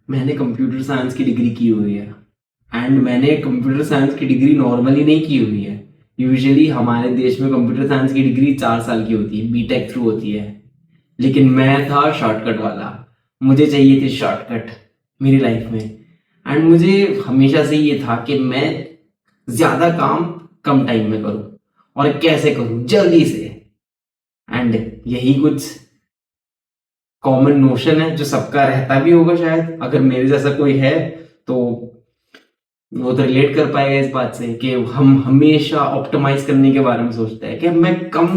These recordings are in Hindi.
मैंने कंप्यूटर साइंस की डिग्री की हुई है। एंड मैंने कंप्यूटर साइंस की डिग्री नॉर्मली नहीं की हुई है। यूजुअली हमारे देश में कंप्यूटर साइंस की डिग्री 4 साल की होती है, बीटेक थ्रू होती है। लेकिन मैं था शॉर्टकट वाला। मुझे चाहिए थी शॉर्टकट मेरी लाइफ में। एंड मुझे हमेशा से ये था कि मैं ज्यादा काम कम टाइम में करूं, और कैसे करूं, जल्दी से। एंड यही कुछ कॉमन नोशन है जो सबका रहता भी होगा शायद। अगर मेरे जैसा कोई है तो वो तो रिलेट कर पाएगा इस बात से कि हम हमेशा ऑप्टिमाइज करने के बारे में सोचते हैं कि मैं कम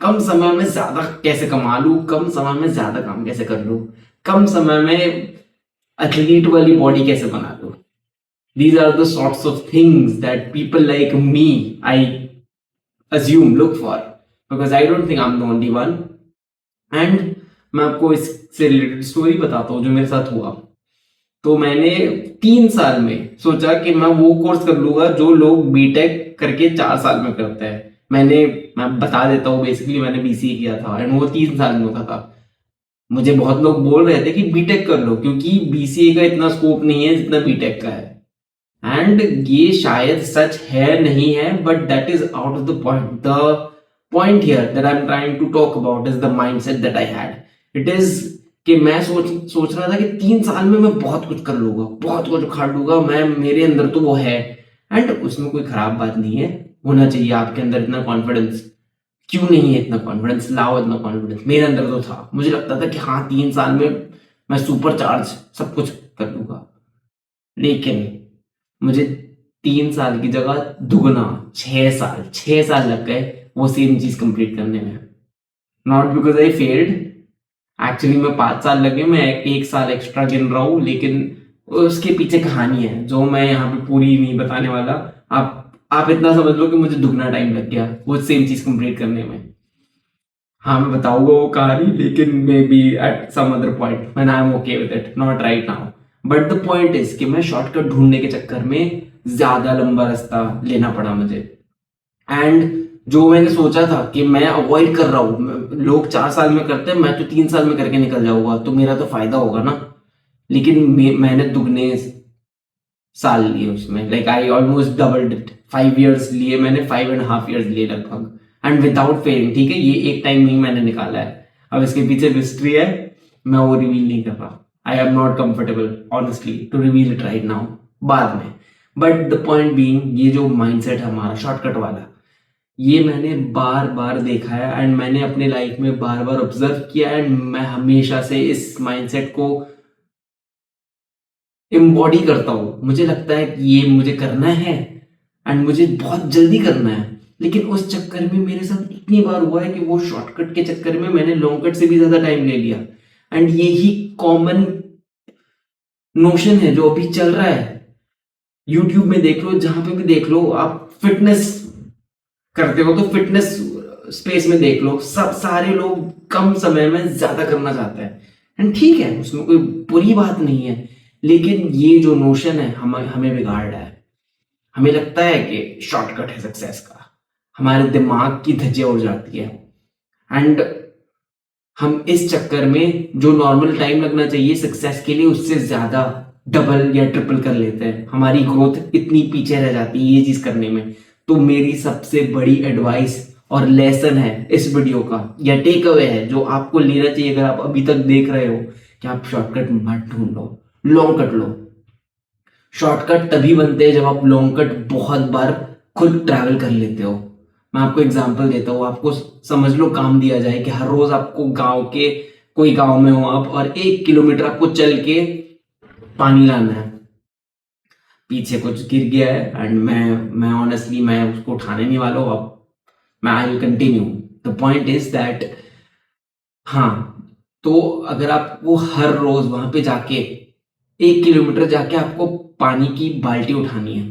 कम समय में ज्यादा कैसे कमा लूं, कम समय में ज्यादा काम कैसे कर लूं, कम समय में एथलीट वाली बॉडी कैसे बना लूं। These are the sorts of things that people like me, I assume, look for, because I don't think I'm the only one. And मैं आपको इससे रिलेटेड स्टोरी बताता हूँ जो मेरे साथ हुआ। तो मैंने 3 साल में सोचा कि मैं वो कोर्स कर लूंगा जो लोग बीटेक करके 4 साल में करते हैं। मैं बता देता हूँ, बेसिकली मैंने बीसीए किया था एंड वो 3 साल में होता था। मुझे बहुत लोग बोल रहे थे कि बीटेक कर लो क्योंकि बीसीए का इतना स्कोप नहीं है जितना बीटेक का है। एंड ये शायद सच है नहीं है, but that is out of the point. The point here that I am trying to talk about is the mindset that I had. It is कि मैं सोच रहा था कि 3 साल में मैं बहुत कुछ कर लूंगा, बहुत कुछ उखाड़ लूंगा, मैं मेरे अंदर तो वो है। एंड उसमें कोई खराब बात नहीं है, होना चाहिए आपके अंदर इतना कॉन्फिडेंस। क्यों नहीं है इतना कॉन्फिडेंस? लाओ इतना कॉन्फिडेंस। मेरे अंदर तो था, मुझे लगता था कि हाँ 3 साल में मैं सुपर चार्ज सब कुछ कर लूंगा। लेकिन मुझे 3 साल की जगह दुगना 6 साल लग गए वो सेम चीज कंप्लीट करने में। Not because I failed, actually मैं 5 साल लगे, मैं एक साल एक्स्ट्रा गिन रहा हूँ। लेकिन उसके पीछे कहानी है जो मैं यहाँ पे पूरी नहीं बताने वाला। आप इतना समझ लो कि मुझे दुगना टाइम लग गया वो सेम चीज कंप्लीट करने में। हाँ, मैं बताऊंगा वो कहानी, लेकिन may be at some other point when I am okay with it, not right now. But the point is कि मैं शॉर्टकट ढूंढने के चक्कर में ज्यादा लंबा रास्ता लेना पड़ा मुझे। एंड जो मैंने सोचा था कि मैं अवॉइड कर रहा हूँ, लोग 4 साल में करते हैं, मैं तो 3 साल में करके निकल जाऊंगा तो मेरा तो फायदा होगा ना। लेकिन मैंने दुगने साल लिए उसमें। Like I almost doubled it. 5 years लिए मैंने, 5.5 years लिए लगभग। And without failing. ठीक है, ये एक टाइम नहीं मैंने निकाला है। अब इसके पीछे हिस्ट्री है, मैं वो रिवील नहीं कर रहा। I am not comfortable honestly to reveal it right now, बाद में। बट द पॉइंट बीइंग, ये जो माइंडसेट है हमारा शॉर्टकट वाला, ये मैंने बार बार देखा है एंड मैंने अपने लाइफ में बार बार ऑब्जर्व किया। एंड मैं हमेशा से इस माइंडसेट को एम्बॉडी करता हूँ। मुझे लगता है कि ये मुझे करना है एंड मुझे बहुत जल्दी करना है। लेकिन उस चक्कर में मेरे साथ इतनी बार हुआ है कि वो शॉर्टकट के चक्कर में मैंने लॉन्ग कट से भी ज्यादा टाइम ले लिया। एंड यही कॉमन नोशन है जो अभी चल रहा है। यूट्यूब में देख लो, जहां पे भी देख लो, आप फिटनेस करते हो तो फिटनेस स्पेस में देख लो, सब सारे लोग कम समय में ज्यादा करना चाहते हैं। एंड ठीक है, उसमें कोई बुरी बात नहीं है। लेकिन ये जो नोशन है हमें हमें बिगाड़ रहा है। हमें लगता है कि शॉर्टकट है सक्सेस का, हमारे दिमाग की धज्जियां उड़ जाती है। एंड हम इस चक्कर में जो नॉर्मल टाइम लगना चाहिए सक्सेस के लिए, उससे ज्यादा डबल या ट्रिपल कर लेते हैं। हमारी ग्रोथ इतनी पीछे रह जाती है ये चीज करने में। तो मेरी सबसे बड़ी एडवाइस और लेसन है इस वीडियो का, या टेक अवे है जो आपको लेना चाहिए अगर आप अभी तक देख रहे हो, कि आप शॉर्टकट मत ढूंढ लो, लॉन्ग कट लो। शॉर्टकट तभी बनते हैं जब आप लॉन्ग कट बहुत बार खुद ट्रैवल कर लेते हो। मैं आपको एग्जांपल देता हूँ, आपको समझ लो काम दिया जाए कि हर रोज आपको गांव के, कोई गांव में हो आप, और 1 किलोमीटर आपको चल के पानी लाना है। पीछे कुछ गिर गया है एंड मैं ऑनेस्टली मैं उसको उठाने नहीं वाला हूँ। अब मैं I will continue. The point is that, हाँ, तो अगर आपको हर रोज वहां पे जाके 1 किलोमीटर जाके आपको पानी की बाल्टी उठानी है,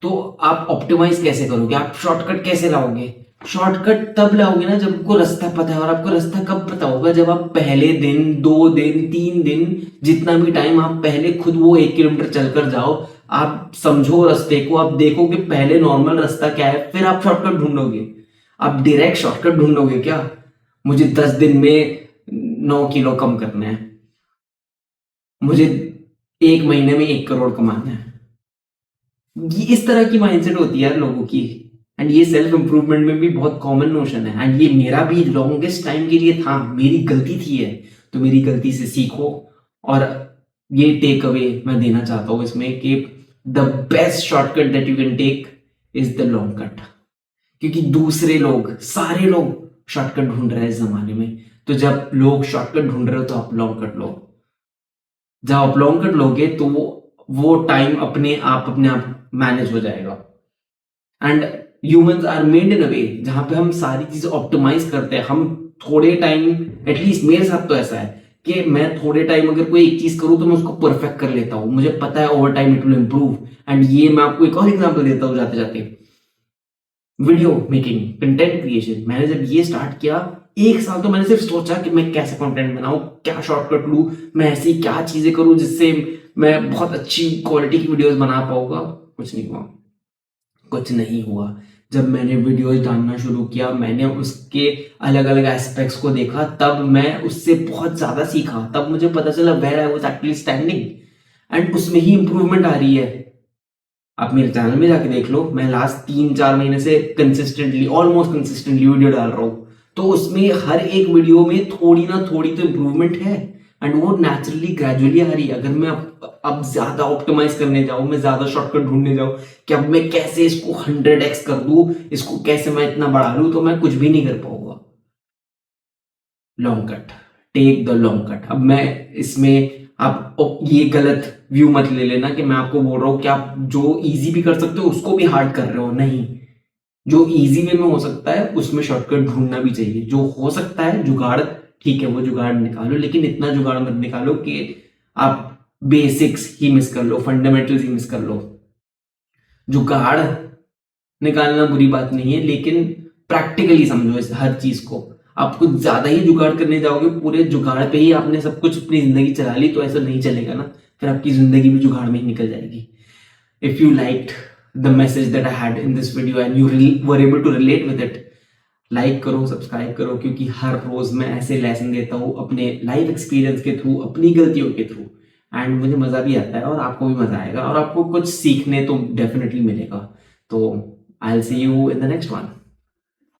तो आप ऑप्टिमाइज कैसे करोगे? आप शॉर्टकट कैसे लाओगे? शॉर्टकट तब लाओगे ना जब आपको रास्ता पता है। और आपको रास्ता कब पता होगा? जब आप पहले दिन, 2 दिन, 3 दिन, जितना भी टाइम आप पहले खुद वो 1 किलोमीटर चलकर जाओ, आप समझो रास्ते को, आप देखो कि पहले नॉर्मल रास्ता क्या है, फिर आप शॉर्टकट ढूंढोगे। आप डायरेक्ट शॉर्टकट ढूंढोगे क्या? मुझे 10 दिन में 9 किलो कम करना है, मुझे 1 महीने में 1 करोड़ कमाना है। ये इस तरह की माइंडसेट होती है यार लोगों की। एंड ये सेल्फ इंप्रूवमेंट में भी बहुत कॉमन नोशन है, एंड ये मेरा भी लॉन्गेस्ट टाइम के लिए था, मेरी गलती थी है। तो मेरी गलती से सीखो। और ये टेक अवे मैं देना चाहता हूँ इसमें कि the best shortcut that you can take is the long cut. क्योंकि दूसरे लोग, सारे लोग शॉर्टकट ढूंढ रहे हैं इस जमाने में। तो जब लोग शॉर्टकट ढूंढ रहे हो तो आप लॉन्ग कट लो। जब आप लॉन्ग कट लोगे तो वो टाइम अपने आप मैनेज हो जाएगा। And humans are made in a way जहां पे हम सारी चीजें ऑप्टिमाइज करते हैं। हम थोड़े टाइम, एटलीस्ट मेरे साथ तो ऐसा है कि मैं थोड़े टाइम अगर कोई एक चीज करूं तो मैं उसको परफेक्ट कर लेता हूं। मुझे पता है over time it will improve. And ये मैं आपको एक और एग्जांपल देता हूं जाते जाते। वीडियो मेकिंग, कंटेंट क्रिएशन, मैंने जब ये स्टार्ट किया 1 साल तो मैंने सिर्फ सोचा कि मैं कैसे कंटेंट बनाऊं, क्या शॉर्टकट लूं, मैं ऐसी क्या चीजें करूं जिससे मैं बहुत अच्छी क्वालिटी की वीडियोस बना पाऊंगा। कुछ नहीं हुआ, कुछ नहीं हुआ। जब मैंने वीडियोस डालना शुरू किया, मैंने उसके अलग अलग एस्पेक्ट्स को देखा, तब मैं उससे बहुत ज्यादा सीखा। तब मुझे पता चला where I was actually standing, and उसमें ही इंप्रूवमेंट आ रही है। आप मेरे चैनल में जाके देख लो, मैं लास्ट 3-4 महीने से कंसिस्टेंटली, ऑलमोस्ट कंसिस्टेंटली वीडियो डाल रहा हूँ। तो उसमें हर एक वीडियो में थोड़ी ना थोड़ी तो इंप्रूवमेंट है, एंड वो नेचुरली ग्रेजुअली आ रही है। अगर मैं अब ज्यादा ऑप्टिमाइज करने जाऊं, मैं ज्यादा शॉर्टकट ढूंढने जाऊं कि अब मैं कैसे इसको 100x कर दूं, इसको कैसे मैं इतना बढ़ा लूं, तो मैं कुछ भी नहीं कर पाऊंगा। Long cut, take the long cut. अब मैं इसमें, आप ये गलत व्यू मत ले लेना कि मैं आपको बोल रहा हूं कि आप जो इजी भी कर सकते हो उसको भी हार्ड कर रहे हो। नहीं, जो इजी वे में हो सकता है उसमें शॉर्टकट ढूंढना भी चाहिए। जो हो सकता है जुगाड़, ठीक है वो जुगाड़ निकालो, लेकिन इतना जुगाड़ मत निकालो कि आप बेसिक्स ही मिस कर लो, फंडामेंटल्स ही मिस कर लो। जुगाड़ निकालना बुरी बात नहीं है, लेकिन प्रैक्टिकली समझो इस हर चीज को। आप कुछ ज्यादा ही जुगाड़ करने जाओगे, पूरे जुगाड़ पे ही आपने सब कुछ अपनी जिंदगी चला ली, तो ऐसा नहीं चलेगा ना। फिर आपकी जिंदगी भी जुगाड़ में ही निकल जाएगी। If you liked the message that I had in this video and you were able to relate with it, like करो, सब्सक्राइब करो, क्योंकि हर रोज मैं ऐसे लेसन देता हूँ अपने लाइफ एक्सपीरियंस के थ्रू, अपनी गलतियों के थ्रू। एंड मुझे मजा भी आता है और आपको भी मजा आएगा और आपको कुछ सीखने तो डेफिनेटली मिलेगा। तो I will see you in the next one.